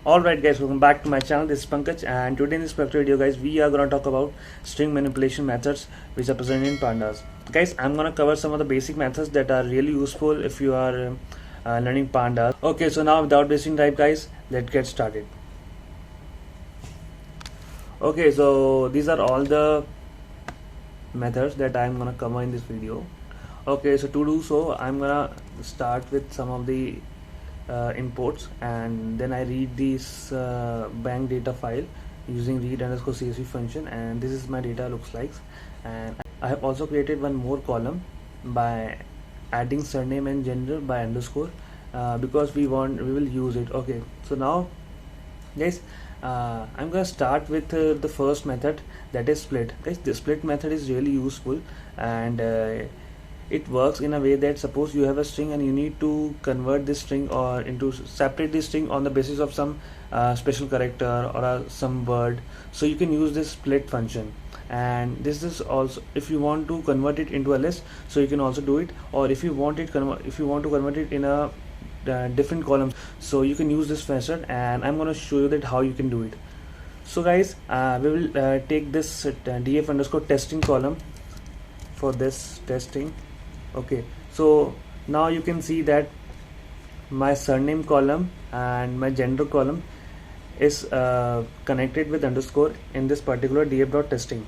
Alright guys, welcome back to my channel. This is Pankaj, and today in this particular video guys, we are going to talk about string manipulation methods which are present in pandas. Guys, I'm going to cover some of the basic methods that are really useful if you are learning pandas. Okay, so now without wasting time guys, let's get started. Okay, so these are all the methods that I'm going to cover in this video. Okay, so to do so, I'm going to start with some of the imports, and then I read this bank data file using read underscore CSV function, and this is my data looks like. And I have also created one more column by adding surname and gender by underscore because we will use it. Okay, so now guys, I'm gonna start with the first method, that is split. Guys, the split method is really useful, and it works in a way that suppose you have a string and you need to convert this string or into separate this string on the basis of some special character or some word, so you can use this split function. And this is also if you want to convert it into a list, so you can also do it, or if you want to convert it in a different columns, so you can use this method, and I'm going to show you that how you can do it. So guys, we will take this df underscore testing column for this testing. Okay, so now you can see that my surname column and my gender column is connected with underscore in this particular df.testing.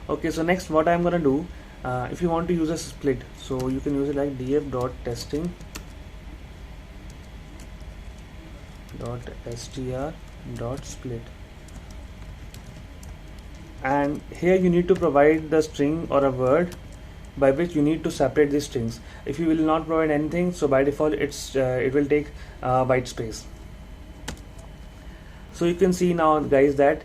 Okay, so next what I'm gonna do, if you want to use a split, so you can use it like df.testing .str.split, and here you need to provide the string or a word by which you need to separate these strings. If you will not provide anything, so by default it will take white space. So you can see now guys that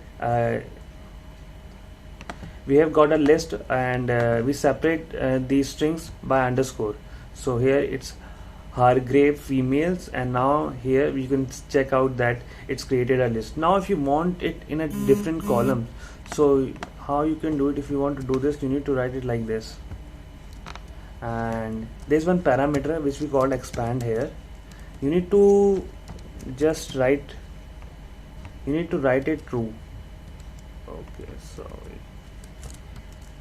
we have got a list, and we separate these strings by underscore. So here it's Hargrave females, and now here you can check out that it's created a list. Now if you want it in a different column, so how you can do it, if you want to do this, you need to write it like this. And there's one parameter which we call expand here. You need to just write it true. Okay, sorry,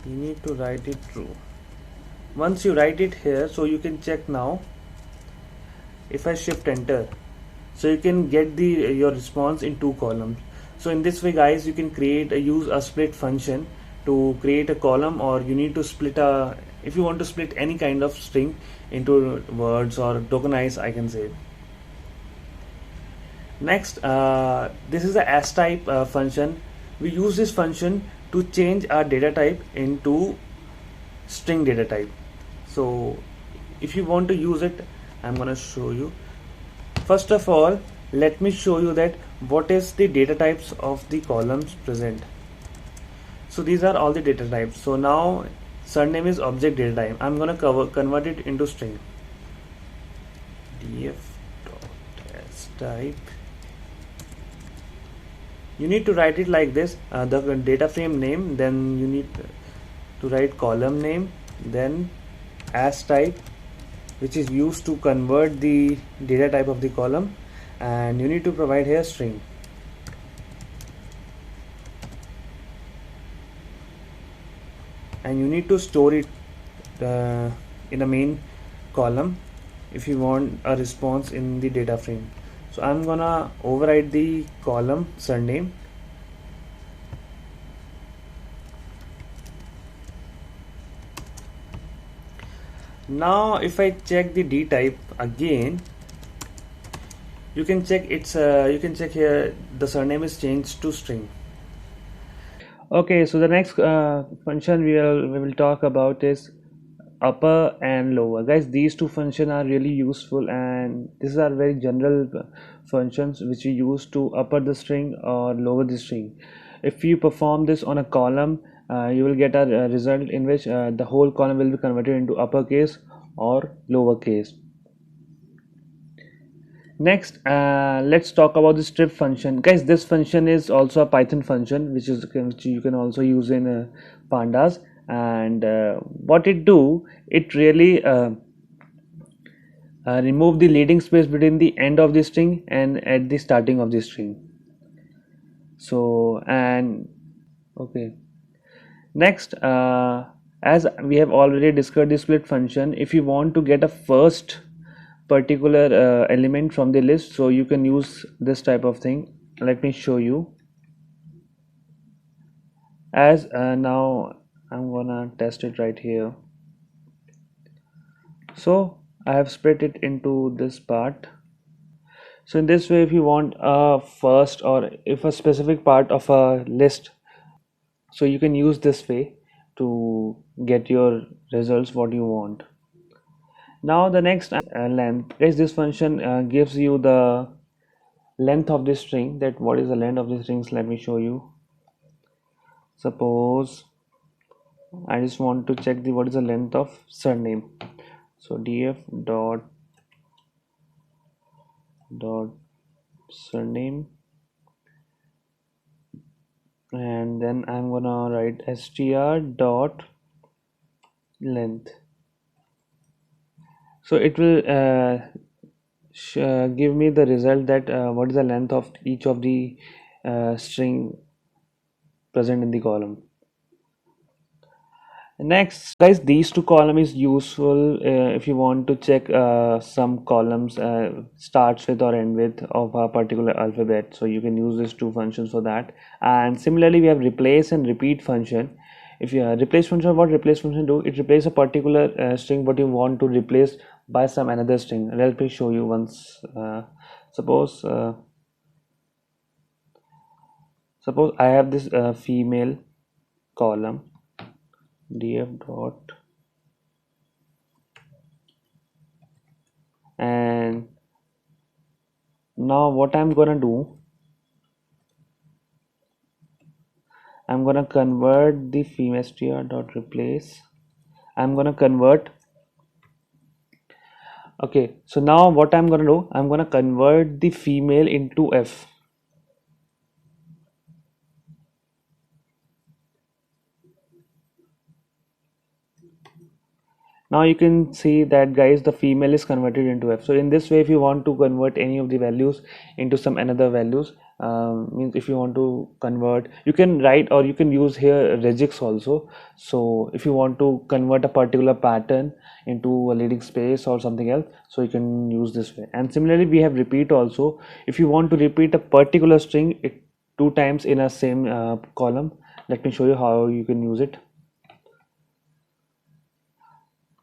you need to write it true. Once you write it here, so you can check now. If I shift enter, so you can get your response in two columns. So in this way guys, you can use a split function to create a column, or you need to split if you want to split any kind of string into words or tokenize, I can say. Next, this is the s type function. We use this function to change our data type into string data type. So if you want to use it, I'm gonna show you. First of all, let me show you that what is the data types of the columns present. So these are all the data types. So now surname is object data type. I'm gonna convert it into string. df.type. You need to write it like this, the data frame name, then you need to write column name, then as type, which is used to convert the data type of the column, and you need to provide here string. And you need to store it in a main column if you want a response in the data frame. So I'm gonna override the column surname. Now if I check the d type again, you can check here the surname is changed to string. Okay, so the next function we will talk about is upper and lower. Guys, these two functions are really useful, and these are very general functions which we use to upper the string or lower the string. If you perform this on a column, you will get a result in which the whole column will be converted into uppercase or lowercase. Next, let's talk about the strip function. Guys, this function is also a Python function which you can also use in pandas. And what it do, it really remove the leading space between the end of the string and at the starting of the string. So, and okay, next, as we have already discussed the split function, if you want to get a first particular element from the list, so you can use this type of thing. Let me show you. As now I'm gonna test it right here. So I have split it into this part. So in this way, if you want a first, or if a specific part of a list, so you can use this way to get your results what you want. Now the next length is this function gives you the length of the string. That what is the length of the strings? Let me show you. Suppose I just want to check the what is the length of surname. So df dot surname, and then I'm gonna write str dot length. So it will give me the result that what is the length of each of the string present in the column. Next, guys, these two column is useful if you want to check some columns starts with or end with of a particular alphabet. So you can use these two functions for that. And similarly, we have replace and repeat function. If you replace function, what replace function do? It replace a particular string what you want to replace by some another string. Let me show you once. Suppose suppose I have this female column df dot, and now what I'm gonna do, I'm gonna convert the female str dot replace. I'm gonna convert. Okay, so now what I'm gonna do, I'm gonna convert the female into f. Now you can see that, guys, the female is converted into f. So in this way, if you want to convert any of the values into some another values, means if you want to convert, you can write or you can use here regex also. So if you want to convert a particular pattern into a leading space or something else, so you can use this way. And similarly, we have repeat also. If you want to repeat a particular string two times in a same column, let me show you how you can use it.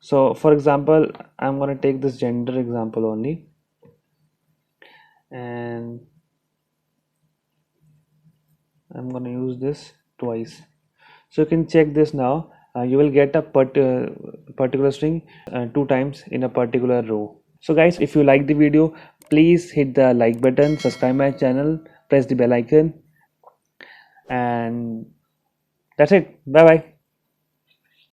So for example, I'm going to take this gender example only, and I'm going to use this twice. So you can check this now. You will get a particular string two times in a particular row. So guys, if you like the video, please hit the like button, subscribe my channel, press the bell icon, and that's it. Bye bye.